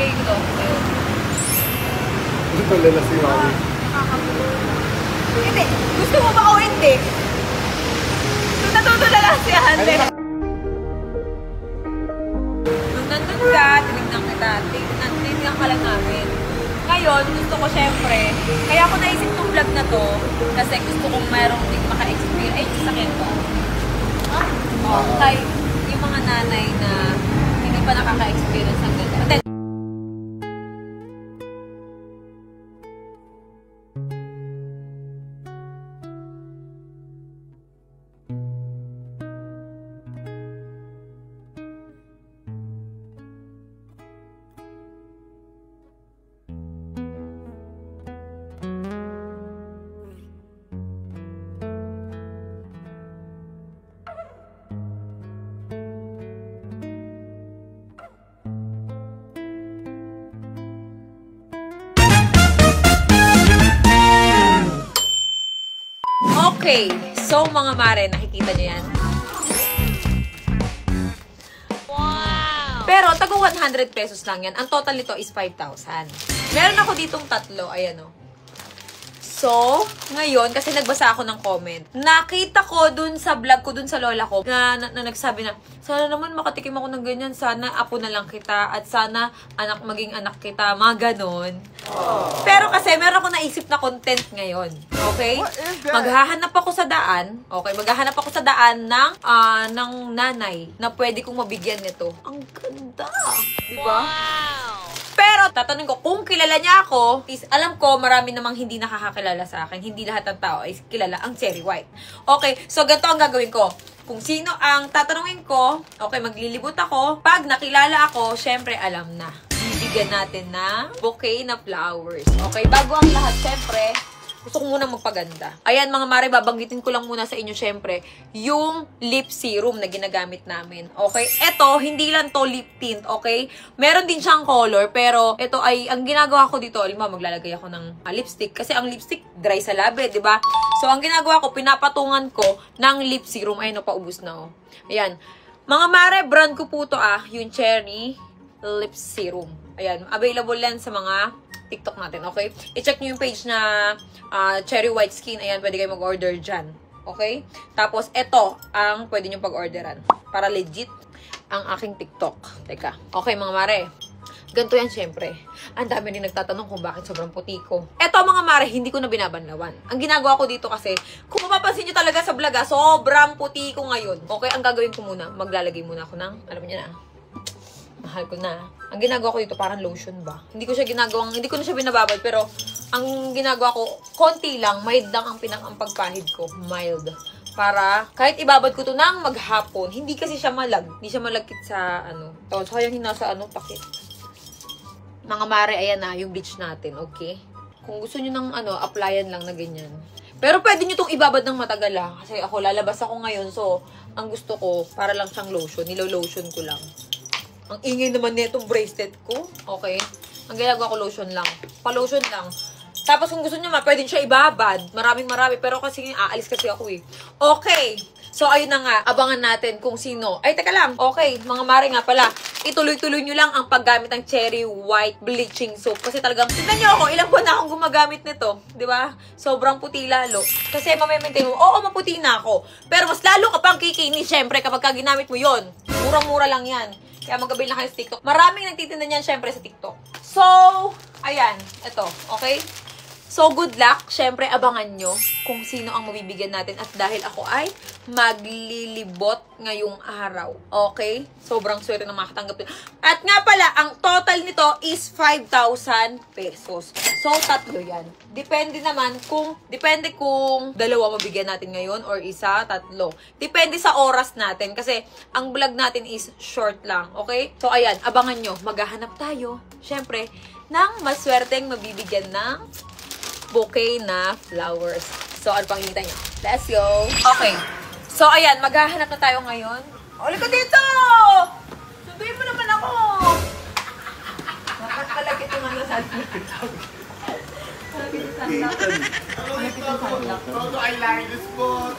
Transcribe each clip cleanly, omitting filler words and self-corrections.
Bigay ko to. Ayun. Ito pala si Mami. Hindi. Gusto mo ba o hindi? Natutulala si Ate. Nung nandun ka, tinignan kita. Tinignan ka lang namin. Ngayon, gusto ko syempre, kaya ako naisip itong vlog na to, kasi gusto kong mayroong din maka-experience. Ay, sasakyan ko. Kay yung mga nanay na hindi pa nakaka-experience ng ganda. Okay, so mga mare, nakikita nyo yan? Wow! Pero, tago 100 pesos lang yan. Ang total nito is 5,000. Meron ako ditong tatlo, ayan o. So, ngayon, kasi nagbasa ako ng comment, nakita ko dun sa vlog ko, dun sa lola ko, na nagsabi na, sana naman makatikim ako ng ganyan, sana apo na lang kita, at sana maging anak kita, mga ganon. Pero kasi, meron ako naisip na content ngayon. Okay? Maghahanap ako sa daan. Okay, maghahanap ako sa daan ng nanay na pwede kong mabigyan nito. Ang ganda! Diba? Wow! Pero, tatanungin ko, kung kilala niya ako, is alam ko, marami namang hindi nakakakilala sa akin. Hindi lahat ng tao ay kilala ang Cherry White. Okay, so ganito ang gagawin ko. Kung sino ang tatanungin ko, okay, maglilibot ako. Pag nakilala ako, syempre alam na. Bibigyan natin na bouquet na flowers. Okay, bago ang lahat, syempre, gusto ko muna magpaganda. Ayan mga mare, babanggitin ko lang muna sa inyo syempre yung lip serum na ginagamit namin. Okay? Ito, hindi lang to lip tint, okay? Meron din siyang color, pero ito ay, ang ginagawa ko dito, alam mo, maglalagay ako ng lipstick. Kasi ang lipstick, dry sa labi, di ba? So, ang ginagawa ko, pinapatungan ko ng lip serum. Ayun, paubos na, oh. Ayan. Mga mare, brand ko po to, yung Cherry Lip Serum. Ayan, available yan sa mga TikTok natin, okay? I-check nyo yung page na Cherry White Skin. Ayan, pwede kayo mag-order dyan. Okay? Tapos, ito ang pwede nyo pag-orderan. Para legit ang aking TikTok. Teka. Okay, mga mare. Ganito yan, syempre. Ang dami rin nagtatanong kung bakit sobrang puti ko. Ito, mga mare, hindi ko na binabanlawan. Ang ginagawa ko dito kasi, kung mapapansin nyo talaga sa vlog, sobrang puti ko ngayon. Okay, ang gagawin ko muna, maglalagay muna ako ng, alam niyo na, mahal ko na. Ang ginagawa ko dito, parang lotion ba? Hindi ko na siya binababad, pero ang ginagawa ko, konti lang, mild lang ang pagpahid ko. Mild. Para, kahit ibabad ko to ng maghapon, hindi kasi siya hindi siya malagkit sa, So, sayang nasa, takip. Mga mare, ayan na, yung bleach natin, okay? Kung gusto nyo ng, applyan lang na ganyan. Pero pwede nyo itong ibabad ng matagal, Kasi ako, lalabas ako ngayon, so, ang gusto ko, para lang siyang lotion. Nilo-lotion ko lang. Ang ingay naman nitong bracelet ko. Okay? Ang ginagawa ko, lotion lang. Pa-lotion lang. Tapos kung gusto nyo pwede siya ibabad. Marami. Pero kasi aalis kasi ako eh. Okay. So, ayun na nga. Abangan natin kung sino. Ay, teka lang. Okay. Mga mare nga pala. Ituloy-tuloy nyo lang ang paggamit ng Cherry White Bleaching Soap. Kasi talagang, tignan nyo ako, ilang buwan na akong gumagamit nito. Diba? Sobrang puti lalo. Kasi mamaintain mo, oo, maputi na ako. Pero mas lalo ka pang kikinis, syempre, kapag ginamit mo yon. Murang-mura lang yan. Kaya magabil na kayo sa TikTok. Maraming nagtitinda niyan syempre sa TikTok. So, ayan. Ito. Okay? So, good luck. Syempre, abangan nyo kung sino ang mabibigyan natin. At dahil ako ay maglilibot ngayong araw. Okay? Sobrang swerte na makatanggap. At nga pala, ang total nito is 5,000 pesos. So, tatlo yan. Depende kung dalawa mabigyan natin ngayon or isa, tatlo. Depende sa oras natin. Kasi, ang vlog natin is short lang. Okay? So, ayan. Abangan nyo. Maghahanap tayo. Syempre, ng maswerteng mabibigyan ng bouquet na flowers. So, ano pang hinihintay nyo? Let's go! Okay. So, ayan. Maghahanap na tayo ngayon. Uli ko dito! Sunduin mo naman ako! Nakakalagit yung sa TikTok. Kalagit yung sunlock. Kalagit yung sunlock. Todo eyeliners po.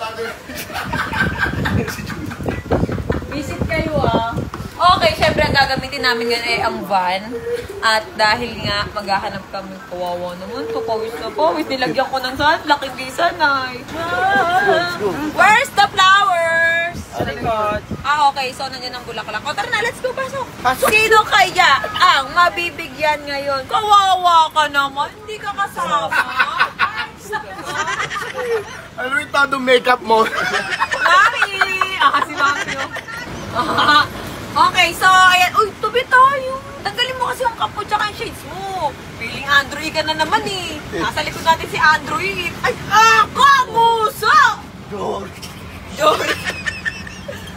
Visit kayo Okay, syempre ang gagamitin namin ngayon ay ang van. At dahil nga maghahanap kami, kawawa naman to, pawis na pawis. Nilagyan ko ng sunblock, hindi sanay. Where's the flowers? Okay, so nandiyan ang bulaklak. O tara na, let's go, pasok. Sino kaya ang mabibigyan ngayon? Kawawa ka naman, hindi ka kasama. Ano yung todo makeup mo? Mami! Kasi mami yun. Okay, so, ayan. Uy, tabi tayo. Tanggalin mo kasi yung kapo tsaka yung shades mo. Feeling Android ka na naman eh. Nasa likod natin si Android. Ay, kamuso! Jory.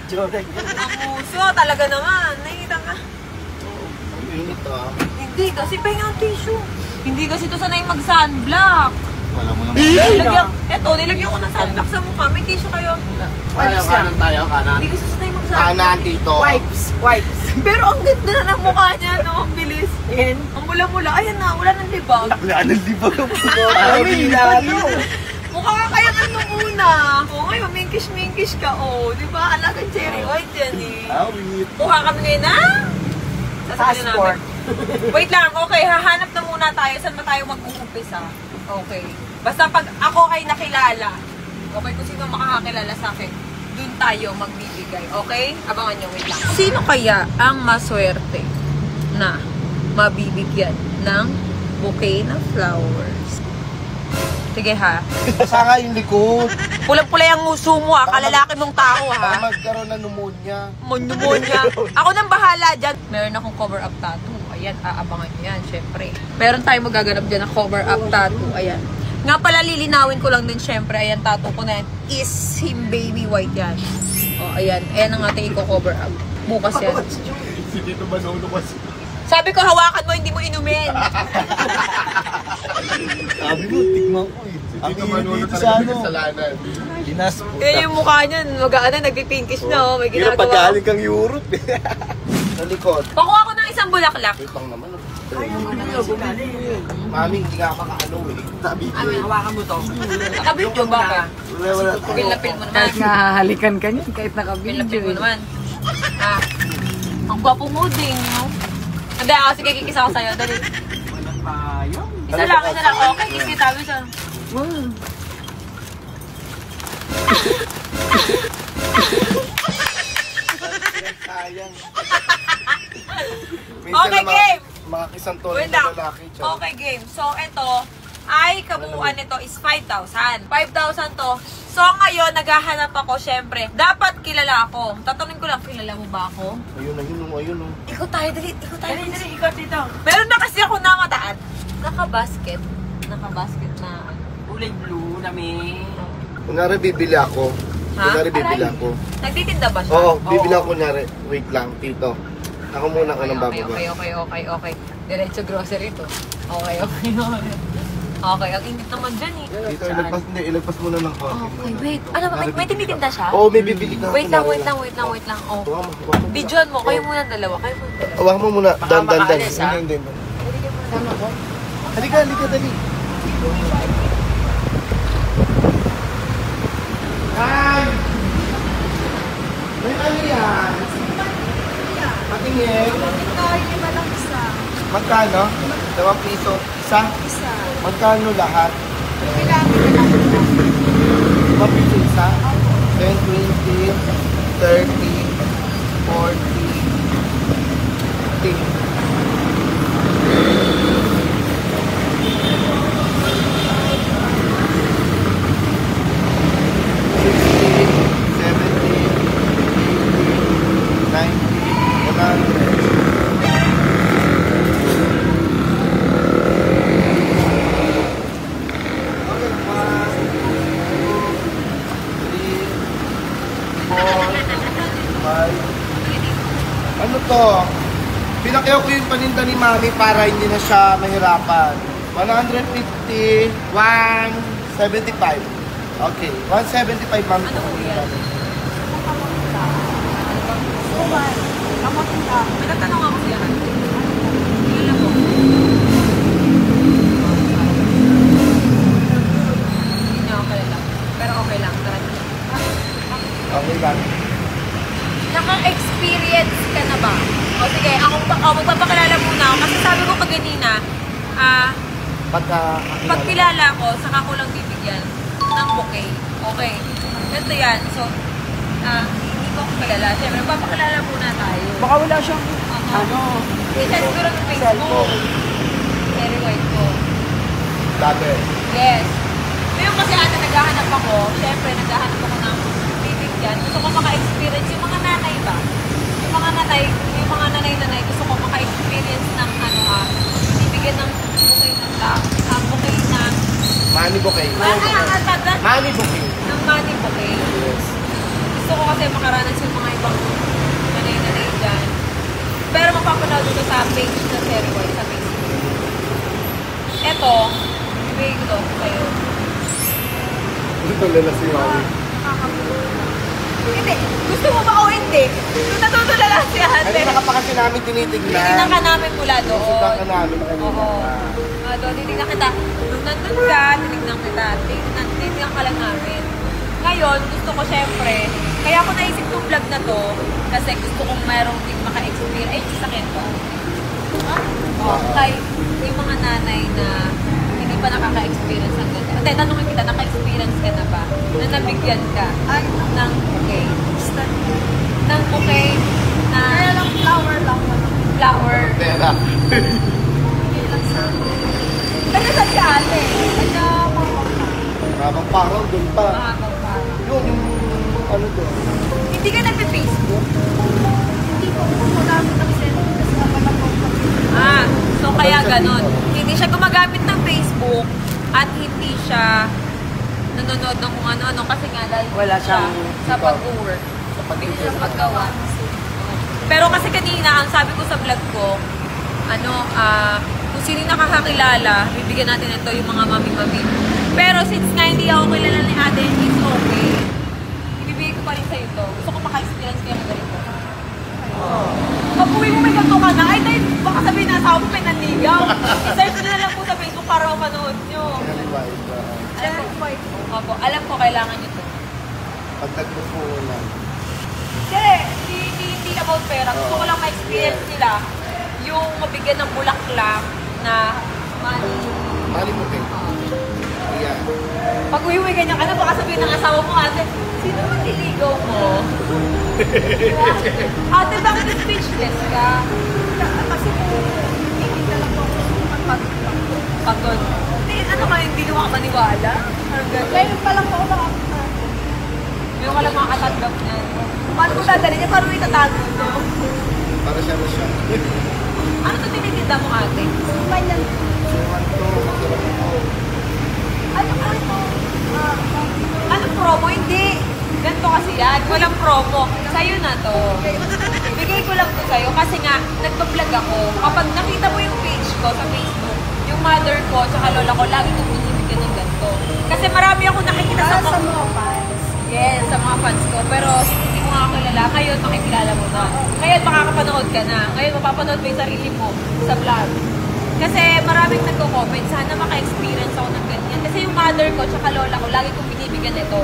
Kamuso, talaga naman. Nakikita ka. Ang init Hindi kasi pahinga ang tissue. Hindi kasi ito sanay mag-sunblock. Wala mo naman. Nilagyan ko ng sunblock sa mukha. May tissue kayo. Kanan tayo, kanan. Hindi kasi sanay mag-sunblock. Kanan dito. Wipes. Pero ang ganda na ng mukha niya, no? Ang bilis. Yan. Ang mula-mula. Ayan na, wala ng libag. Wala nang libag. Kami lalo. Mukha ka kaya nung una. O ngayon, minkish-minkish ka, o. Di ba? Alagang cherry white yan, eh. Awit. Mukha kami ngayon na. Passport. Wait lang, okay. Hahanap na muna tayo. Saan ba tayo mag-uumpisa? Okay. Basta pag ako ay nakilala, okay, kung sino makakakilala sa akin, dun tayo magbibigay. Okay? Abangan nyo, wait lang. Sino kaya ang maswerte na mabibigyan ng bouquet ng flowers? Sige ha. Basa nga yung likod. Pulang-pula yung nguso mo ha. Kalalaki mong tao Baka ha. magkaroon ng pneumonia. Pneumonia. Ako nang bahala dyan. Meron akong cover-up tattoo. Ayan, aabangan nyo yan, syempre. Meron tayong magaganap dyan na cover-up tattoo. Ayan. Nga pala, lilinawin ko lang din, syempre. Ayan, tattoo ko na yan. Is him baby white yan. O, ayan. Ayan ang ating i-cover up. Bukas yan. Si Tito Manolo kasi. Sabi ko, hawakan mo, hindi mo inumin. Sabi mo, tigman ko eh. Si Ang Tito init Manolo dito sa talaga ano. kasalanan. Linas po. Eh, yung mukha niyan, nagpipinkish na, oh. May Pero pag ginagawa. galing kang Europe eh. Sa likod. Pakuha ko ng isang bulaklak. Wait lang naman. Mami, hindi ka makaano eh. Tabi ko eh. Hawakan mo to. Nakabidyo ba ka? Wala. Pil na pil mo naman. Kahit nahahalikan ka niyan, kahit Pil na pil mo nakabidyo. naman. Ah. Ang gwapo mo din, no? Hindi, sige, kikis ako sa'yo. Dali. Walang payong. Isa lang. Okay, kikis kita. Bisa. Sayang. Okay, game. Makakisang tono Wait na lang. lalaki. Okay, game. So, ito ay kabuuan nito is 5,000. 5,000 to. So, ngayon, naghahanap ako, syempre. Dapat kilala ako. Tatanungin ko lang, kilala mo ba ako? Ayun, ayun. Ikot tayo, dali. Ikot tayo. Dali, ikot dito. Meron na kasi ako namataan. Naka-basket. Naka-basket na. Kulay blue na may... Kunyari bibili ako. Ha? Kunyari bibili ako. Nagtitinda ba siya? Oo, bibili ako kunyari. Wait lang, Tito. Ako muna ka ng bababa. Okay. Diretso grocery to. Okay. Okay, ang init naman dyan eh. Dito, ilagpas muna ng konti. Okay, wait. Ano ba? May tinitinda siya? Oo, may bibili ka. Wait lang. Oh. Huwag mo. Videoan mo. Kayo muna dalawa. Huwag mo muna. Dan. makaalis, ha? Hindi. Halika, dali. Hi! May ano yan? Patingin. Magkano? 2 piso. Isa? Magkano lahat? 2 piso isa? 10, 20, 30, 40, 50. Ano to? Pinakyaw ko yung paninda ni Mami para hindi na siya mahirapan. 150, 175. Okay, 175 Mami. Ano po yan? May natanong ako siya. Kilala mo? Hindi niya ako kilala. Pero okay lang. Okay lang. Naka-experience ka na ba Pag kilala ko, saka ko lang bibigyan ng bouquet. Okay. Ganito yan. So, hindi ko kilala. Siyempre, papakilala muna tayo. Baka wala siyang, Isa siguro ng Facebook. Very white ko. Dati. Yes. Ngayon kasi ate, naghahanap ako. Siyempre, naghahanap ako ng bibigyan. Gusto ko maka-experience yung mga nanay ba? Yung mga nanay, gusto ko maka-experience ng bibigyan ng bouquet ng bouquet ng Money bouquet. Money bouquet. ng money bouquet. Yes. Gusto ko kasi makaranas yung mga ibang nanay dyan. Pero mapapanood ko sa page na Cherry White sa Facebook. Eto, ibigay ko to kayo. Ito lala si Mami. Hindi. Gusto mo ba o hindi? Kung natutulala si ate. Kanina ka pa kasi namin tinitignan. Titignan ka namin mula doon. Susundan ka namin kanina. Oo. Doon, titignan kita. Nung nandun ka, tinignan kita. Titignan ka lang namin. Ngayon, gusto ko syempre, kaya ako naisip itong vlog na to, kasi gusto kong merong din maka-experience. Ay, sasakyan ko. Kay yung mga nanay na hindi pa nakaka-experience ng ganda. Hindi, tanongin kita, naka-experience ka na ba? Na nabigyan ka ng bouquet? Ng bouquet na... Kaya lang flower lang. Flower. Pera. Kaya sa si ate. Kaya Habang parang doon pa. mahabang pa. Yun, yung ano doon. Hindi ka nagpe-Facebook? Hindi ko gumagamit ng cellphone kasi naman ako. So kaya ganon. Hindi siya gumagamit ng Facebook at hindi siya nanonood ng kung ano-ano kasi nga dahil Wala siya siyang sa pag-work. Hindi siya sa paggawa. Pero kasi kanina, ang sabi ko sa vlog ko, kung sino nakakakilala, bibigyan natin ito yung mga mami-mami. Pero since nga hindi ako kilala ni ate, it's okay. Ibibigay ko pa rin sa'yo ito. Gusto ko maka-experience kaya na ganito. Pag uwi mo may ganito ka na, ay dahil baka sabihin na asawa mo may nanligaw. I-search nyo na lang po sa Facebook para mapanood nyo. Opo, alam ko kailangan nyo ito. Pag nagpupunan. Kasi hindi about pera. Gusto ko lang ma-experience nila yung mabigyan ng bulaklak na money. Money bouquet. Ayan. Pag uwi mo ganyan ka na, baka sabihin ng asawa mo, ate, sino ba niligaw mo? Diba? Ate, bakit speechless ka? Kasi hindi na lang ako magpagpag. Pagod. Hindi, ano ka, hindi naman ka maniwala? Parang gano'n. Ngayon pa lang ako nakakita. May wala mga katanggap niyan. Paano mo dadalhin niya? Paano mo itatago ito? Para siya na siya. Ano ito tinitinda mo, ate? Manyan. Suman to, masarap ito. Ano ka ito? Ano promo? Hindi. Ganito kasi yan. Walang promo. Sa'yo na to. Bigay ko lang to sa'yo kasi nga, nagpa-vlog ako. Kapag nakita mo yung page ko sa Facebook, yung mother ko, tsaka lola ko, lagi kong binibigyan ng ganito. Kasi marami ako nakikita sa Sa mga fans. Yes, sa mga fans ko. Pero hindi mo nga kilala. Ngayon, makikilala mo na. Ngayon, makakapanood ka na. Ngayon, mapapanood mo yung sarili mo sa vlog. Kasi maraming nagko-comment, sana maka-experience ako ng ganyan. Kasi yung mother ko, tsaka lola ko, lagi kong binibigyan ito.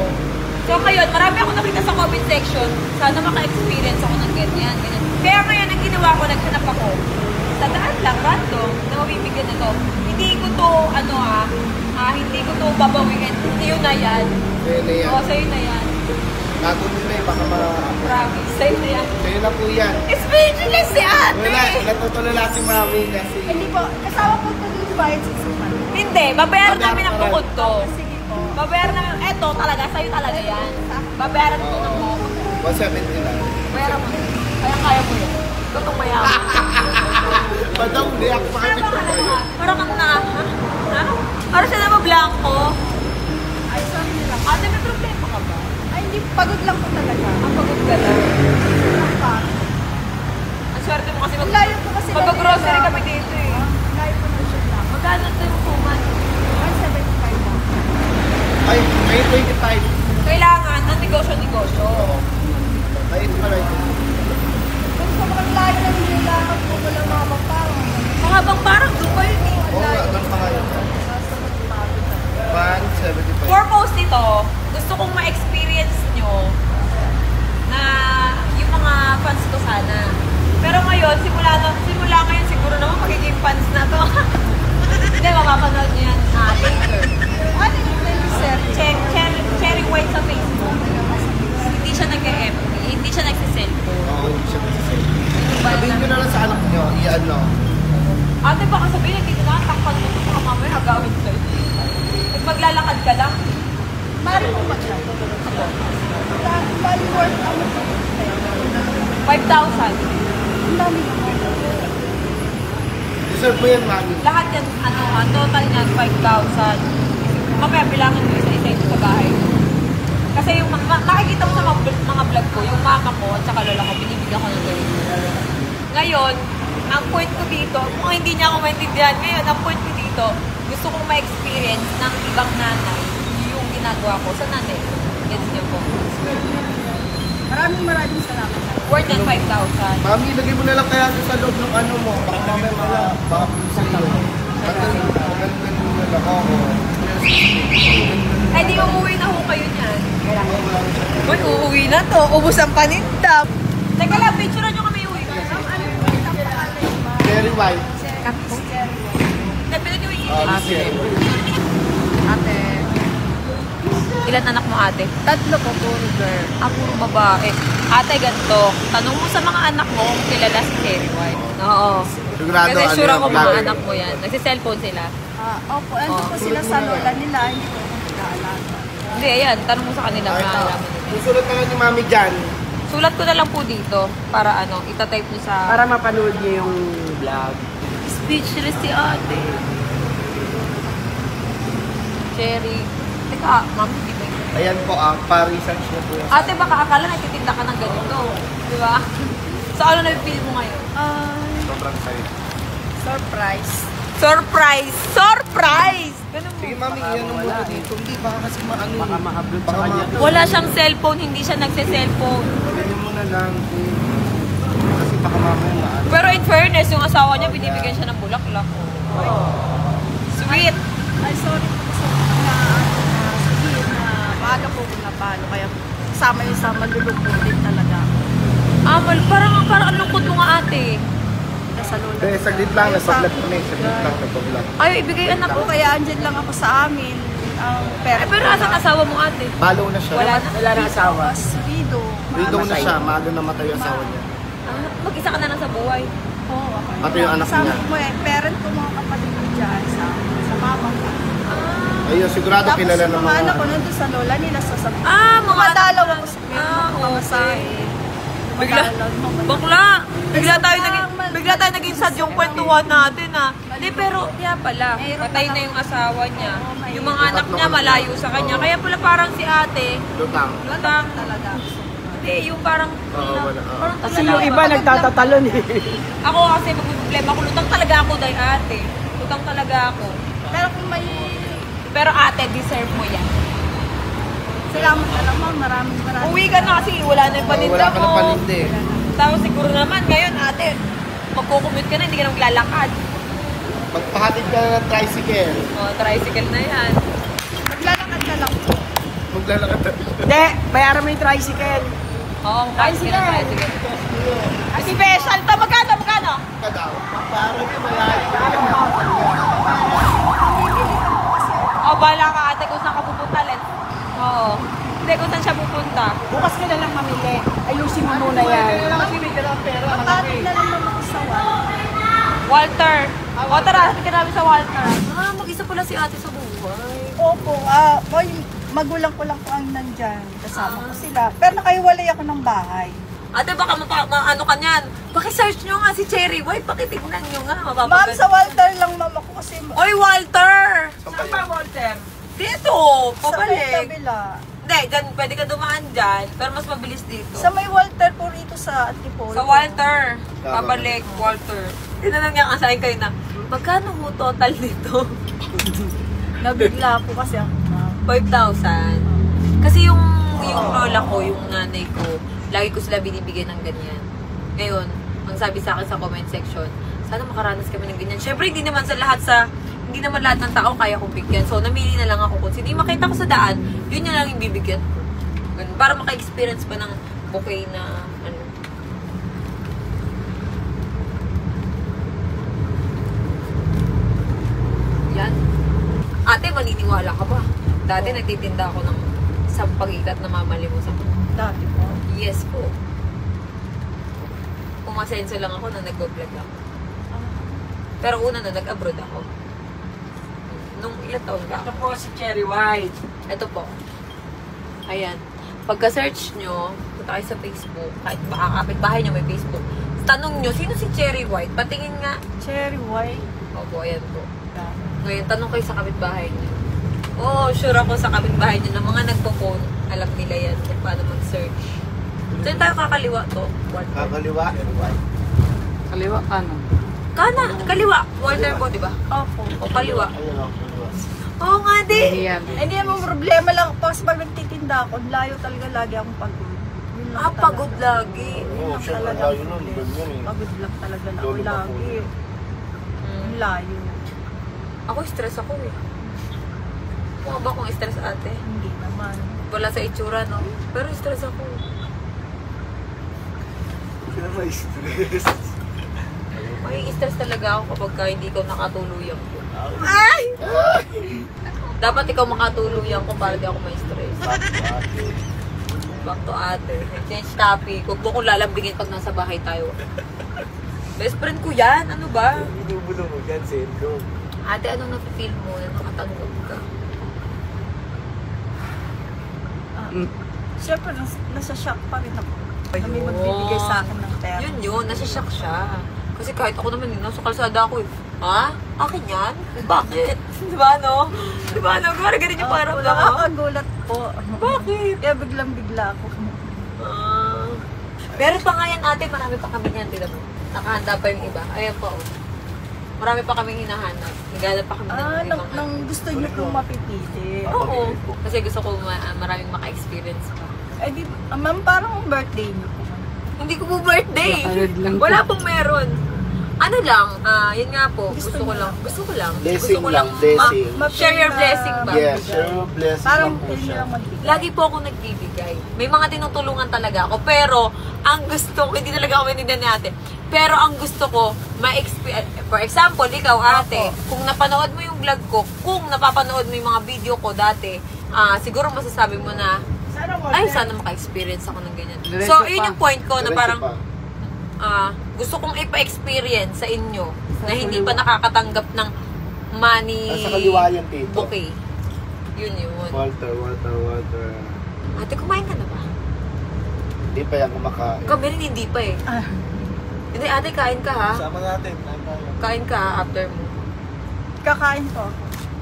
So ngayon, marami ako nakita sa comment section, sana maka-experience ako ng ganyan. Kaya ngayon, ang ginawa ko, naghanap ako. Sa daan lang, random, na mabibigyan nito. Hindi ko to, hindi ko to babawin. Hindi yun na yan. Sa'yo na yan. Oo, sa'yo na yan. Tago nila eh, baka Promise, sa'yo na yan. Sa'yo na po yan. Speechless si ate! Wala, natutulala si Mami kasi. Hindi po. Kasama po ito dito bayad sa suman. Hindi, babayaran namin ang bukod to. Sige po. Babayaran namin, eto talaga, sa'yo talaga yan. Babayaran ko ng bukod. 170 lang. Bayaran mo. Kaya mo yun. Totong mayaman. Madam, liyak pa kami pa tayo. Parang kang na, ha? Parang siya naman blanco. Ay, sorry na lang. Ate, may problema ka ba? Ay, hindi. Pagod lang po talaga. Ang pagod ka lang. Ang pa. Ang swerte mo kasi Ang layo po kasi. mag-grocery kami dito eh. Layo po na siya lang. Magkano ito yung kuman? 175 lang. Ay, may 25. Kailangan ng negosyo-negosyo. Ay, ito pala ito. Kung sobrang layo na nila, po wala mga magparang. Mga bang parang doon pa yun eh. Oo nga, doon pa kayo. 175. Purpose nito, gusto kong ma-experience nyo na yung mga fans ko sana. Pero ngayon, simula ngayon siguro naman magiging fans na to. 5,000. Ang dami naman. Deserve mo yan, mami. Lahat yan, ano, ang total niyan, 5,000. Mamaya bilangin mo isa-isa ito sa bahay. Kasi yung makikita mo sa mga vlog ko, yung mama ko at saka lola ko, binibigyan ko ng ganito. Ngayon, ang point ko dito, kung hindi niya ako maintindihan, ngayon, ang point ko dito, gusto kong ma-experience ng ibang nanay yung ginagawa ko sa nanay. Gets niyo po. Maraming salamat. Worth than 5,000. Mami, lagay mo na lang kaya sa loob ng ano mo. Baka mamaya baka sa'yo. Ganun na lang ako. Eh, di umuwi na ho kayo niyan. Uy, uuwi na to. Ubus ang paninda. Teka lang, picture nyo kami uwi. Very white. Napili nyo yung Ate. Ate. Ilan anak mo, ate? 3 po, puro girl. Puro babae. Ate, ganito. Tanong mo sa mga anak mo kung kilala si Cherry White. Oo. Sigurado Kasi sure ako mga vlogger. anak mo yan. Nagsiselfone sila. Opo, ando po sila sa lola nila. Hindi ko nag-aalaga. Hindi, ayan. Tanong mo sa kanila. Maalaman nila. Susunod na lang ni mami dyan. Sulat ko na lang po dito para ano, itatype niyo sa... Para mapanood niyo yung vlog. Speechless si ate. Cherry. Teka, ma'am, hindi ba yun? Ayan po, pa-research na po yan. Ate, baka akala nagtitinda ka ng ganito. Di ba? So, ano na-feel mo ngayon? Sobrang sayo. Surprise. Surprise! Surprise! Ganun mo. Sige mami, yan ang muna dito. Hindi, baka kasi maano. Baka makablog sa Baka kanya. Wala siyang cellphone, hindi siya nagse-cellphone. Ganyan mo na lang. Kasi baka mamaya maano. Pero in fairness, yung asawa niya, binibigyan siya ng bulaklak. Sweet! Ay, sorry po kasi sabihin na maaga po kung napalo. Kaya kasama yun sa malulungkot din talaga. Parang ang lungkot mo nga ate. Sa lola. Hindi, saglit lang. Nagpa-vlog kami. Saglit lang, nagpa-vlog. Ayaw, ibigay anak Ako, ko. kaya andyan lang ako sa amin. Ang Ay, pero asan asawa mo ate? Follow na siya. Wala na. Wala na asawa. Widow. Widow na siya. Maaga namatay yung asawa niya. Mag-isa ka na lang sa buhay. Oo, ako. Pati yung anak Kasama niya. ko parent ko mga kapatid ko dyan sa mama ko. Ayun, sigurado Tapos kilala yung ng mga mga... anak ko nandun sa lola nila sa Mga Madalaw ako sa okay. Bakla! Bigla tayo naging sad yung kwentuhan natin Hindi, pero kaya pala, patay na yung asawa niya. Yung mga anak niya malayo sa kanya. Kaya pala parang si ate, Lutang. lutang. talaga. Hindi, yung parang, Oo, wala. Oo. parang Kasi yung iba nagtatatalon eh. Ako kasi magpo-problema ko, lutang talaga ako dahil ate. Lutang talaga ako. Pero kung may Pero ate, deserve mo yan. salamat na lang ma'am, maraming. Uwi ka na kasi wala na yung paninda Wala ka mo. ng paninde. Tapos siguro naman, ngayon ate, magkukumute ka na, hindi ka na maglalakad. Magpahatid ka na ng tricycle. O, tricycle na yan. Maglalakad ka lang po. Maglalakad na. Hindi, bayaran mo yung tricycle. Oo, tricycle na tricycle. Special to, magkano? Ka daw. Para di malayo. O, bahala ka ate kung saan ka pupunta, Len. Oo. Hindi, kung saan siya pupunta. Bukas ka na lang mamili. Ayusin mo muna yan. Matapit na lang naman ako sa Walter. O, tara, hatid ka namin sa Walter. Mag-isa pala si ate sa buhay. Opo, boy, magulang ko lang po ang nandyan. Kasama ko sila. Pero nakaiwalay ako ng bahay. Ate, baka ano ka niyan? Paki-search nyo nga si Cherry White. Pakitignan nyo nga. Ma'am, sa Walter lang ma'am ako kasi Oy, Walter! Saan ba, Walter? Dito! sa may Pabalik! kabila. Hindi, dyan, pwede ka dumaan dyan. Pero mas mabilis dito. Sa may Walter po rito sa Antipolo. Sa Walter. Pabalik, Walter. Tinanong niya sa akin kayo na, magkano ho total dito? Nabigla po kasi ako ma'am. 5,000. Kasi yung lola ko, yung nanay ko, lagi ko sila binibigyan ng ganyan. Ngayon, ang sabi sa akin sa comment section, sana makaranas kami ng ganyan. Syempre, hindi naman lahat ng tao kaya kong bigyan. So, namili na lang ako. Kung sino yung makita ko sa daan, yun na lang yung bibigyan ko. Ganun. Para maka-experience pa ng bouquet na, ano. Yan. Ate, maniniwala ka ba? Dati nagtitinda ako ng sampag-ikat na mamalimos ako. Dati po. Yes po. Pumasenso lang ako na nag-vlog ako. Pero una na nag-abroad ako. Nung ilang taon ba? Ito po si Cherry White. Ito po. Ayan. Pagka-search nyo, pumunta kayo sa Facebook, kahit baka kapitbahay nyo may Facebook, tanong nyo, sino si Cherry White? Patingin nga. Cherry white. Opo, ayan po. Ngayon, tanong kayo sa kapitbahay nyo. Oo, sure ako sa kapitbahay nyo na mga nagpo-phone, alam nila yan kung paano mag-search. Saan tayo kakaliwa to? Walter? Kakaliwa. Kaliwa kanan. Kaliwa. Walter po, di ba? Opo. O kaliwa. Ayun o, kaliwa. Oo nga, di. Hindi naman problema lang. Kasi pag nagtitinda ako, layo talaga lagi akong pagod. Yun lang talaga. Pagod lagi. Oo, lang syempre, talaga layo ang nun. problema. Ganyan eh. Pagod lang talaga na ako Lolo pa po. lagi. Yung layo. Ako, stress ako eh. Mukha ba akong stress ate? Hindi naman. Wala sa itsura, no? Pero stress ako. Sila may stress. May stress talaga ako kapag hindi ko nakatuluyan ko. Ay! Dapat ikaw makatuluyan ko para di ako may stress. Back to ate. Change topic. Huwag mo kong lalambingin pag nasa bahay tayo. Best friend ko yan. Ano ba? Binubulo mo dyan, Sendo. Ate, anong napipil mo na nakatanggap ka? Siyempre, nasa shock pa rin ako. Na may magbibigay sa akin ng pera. Yun, nasa-shock siya. Kasi kahit ako naman yun, nasa kalsada ako eh. Ha? Akin yan? Bakit? Diba no? Diba no? Gawara ganun yung parang lang ako. Nakakagulat po. Bakit? Kaya biglang-bigla ako. Pero pa nga yan ate, marami pa kami yan. Tignan mo. Nakahanda pa yung iba. Ayan pa oh. Marami pa kaming hinahanap. Naghanap pa kami ng ibang Nang gusto niyo pong mapipili. Oo. Kasi gusto ko maraming maka-experience pa. Eh di, ma'am, parang birthday niyo po. Hindi ko po birthday. Wala pong meron. Ano lang, yun nga po. Gusto ko lang. Blessing Gusto ko lang, blessing. Share your blessing ba? Yes, share your blessing Parang lang po pili siya. lang magbigay. Lagi po ako nagbibigay. May mga tinutulungan talaga ako. Pero, ang gusto ko, hindi talaga ako maintindihan ni ate. Pero ang gusto ko, for example, ikaw ate, kung napanood mo yung vlog ko, kung napapanood mo yung mga video ko dati, siguro masasabi mo na, ay, sana maka-experience ako ng ganyan. So, yun yung point ko na parang, gusto kong ipa-experience sa inyo na hindi pa nakakatanggap ng money Nasa kaliwa yan, Tito. bouquet. Yun yun. Walter. Ate, kumain ka na ba? Hindi pa yan kumakain. Kami rin hindi pa eh. Hindi, ate, kain ka ha. Sama natin. Kain ka ha, after mo. Kakain po.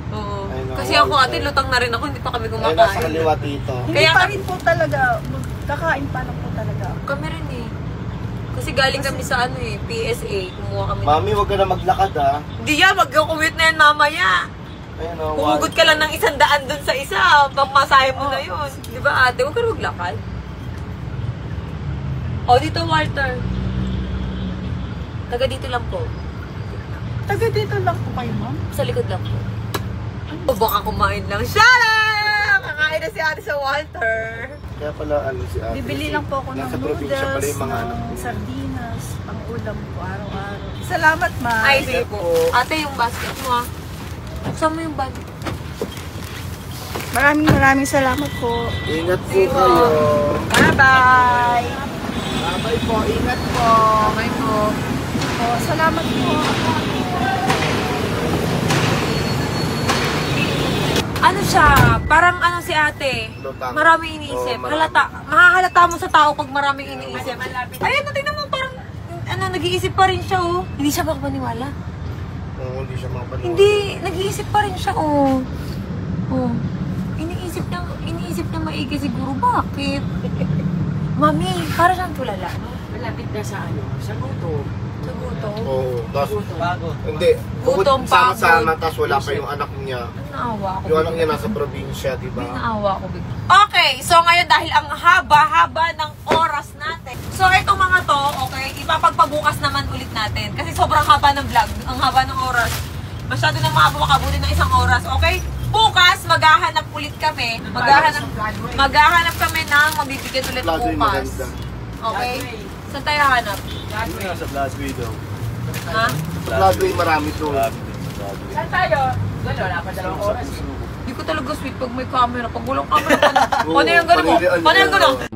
Oo. Ay, no, Kasi ako, Walter. ate, lutang na rin ako. Hindi pa kami Ay, nasa kumakain. kaliwa, Tito. Hindi Kaya pa ka- rin po talaga. Kakain pa lang po talaga. Kami rin eh. Kasi galing kami sa ano eh, PSA. Kumuha kami. Mami, huwag ka na maglakad ha. Hindi yan, mag-commute na yan mamaya. Ayun o. Humugot ka lang ng 100 dun sa isa. Pamasahe mo na yun. Di ba ate? Huwag ka na maglakad. O, dito Walter. Taga dito lang po. Taga dito lang po kayo, ma'am. Sa likod lang po. O baka kumain lang siya lang! Kakain na si ate sa Walter. Kaya pala ano si ate. Bibili lang po ako ng Nasa probinsya pala noodles, yung mga anak ng niya. sardinas, pang ulam po araw-araw. Salamat, ma'am. Ay, sige po. Ate, yung basket mo ah. Buksan mo yung basket. Maraming salamat po. Ingat po kayo. Bye-bye! Bye po, ingat po. Bye po. Salamat po. Ano siya? Parang ano si ate? Lutang. Maraming iniisip. Oo, marami. Mahahalata mo sa tao pag maraming iniisip. Ayun, tingnan mo parang nag-iisip pa rin siya oh. Hindi siya makapaniwala. Oo, hindi siya makapanood. Hindi, nag-iisip pa rin siya oh. Oh. Iniisip na maigi siguro. Bakit? Mami, para siyang tulala. Malapit na sa ano, sa gutom. Sa gutom. Oo, tapos Bago. hindi. Gutom, Sama-sama, pagod. tapos wala pa yung anak niya. Naawa ako. Yung anak niya nasa probinsya, di ba? Naawa ako bigla. Okay, so ngayon dahil ang haba-haba ng oras natin. So itong mga to, okay, ipapagpabukas naman ulit natin. Kasi sobrang haba ng vlog, ang haba ng oras. Masyado na makabukabuti ng isang oras, okay? Bukas, maghahanap ulit kami. Maghahanap kami ng mabibigyan ulit Plaza yung bukas. maganda. Okay? Saan tayo hanap? Ano sa Blasway daw? Ha? Sa Broadway marami to. Saan tayo? Doon, wala pa 2 oras. Hindi ko talaga sweet pag may camera. Pag walang camera, paano yung gano'n mo? Palilian Paano yung niya. gano'n?